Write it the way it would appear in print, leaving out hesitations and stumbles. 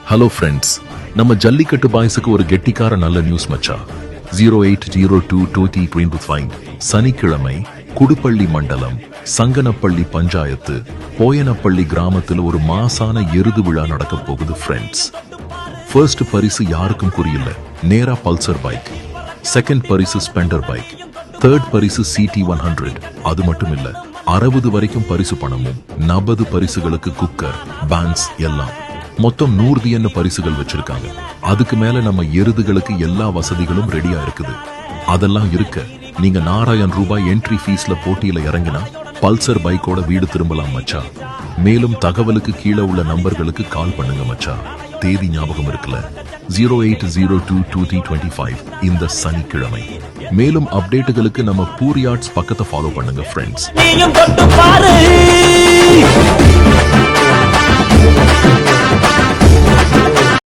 Hello friends, நம்ம ஜல்லிக்கட்டு பாய்ஸுக்கு ஒரு கெட்டிக்கார நல்ல நியூஸ் மச்சா. 08022025 சனிக்கிழமை குடுப்பள்ளி மண்டலம் சங்கனப்பள்ளி பஞ்சாயத்து போயனப்பள்ளி கிராமத்தில் ஒரு மாசான எருது விழா நடக்க போகுது ஃப்ரெண்ட்ஸ். ஃபர்ஸ்ட் பரிசு யாருக்கும் புரியல, நேரா பல்சர் பைக். செகண்ட் பரிசு ஸ்பெண்டர் பைக். தேர்ட் பரிசு CT 100. அது மட்டும் இல்ல, 60 வரைக்கும் பரிசு பணமும் 40 பரிசுகளுக்கு குக்கர், பேன்ஸ் எல்லாம். மொத்தம் 100 பரிசுகள் வச்சிருக்காங்க. அதுக்கு மேல நம்ம எருதுகளுக்கு எல்லா வசதிகளும் ரெடியா இருக்குது. அதெல்லாம் இருக்க நீங்க 4000 ரூபாய் என்ட்ரி ஃபீஸ்ல போட்டியில இறங்கினா பல்சர் பைக்கோட வீடு திரும்பலாம் மச்சா. மேலும் தகவலுக்கு கீழே உள்ள நம்பர்களுக்கு கால் பண்ணுங்க மச்சா. தேதி ஞாபகம் இருக்குல்ல, 08022025 இந்த சனிக்கிழமை. மேலும் அப்டேட்டுகளுக்கு நம்ம பூரியாட்ஸ் பக்கத்தை ஃபாலோ பண்ணுங்க ஃப்ரெண்ட்ஸ்.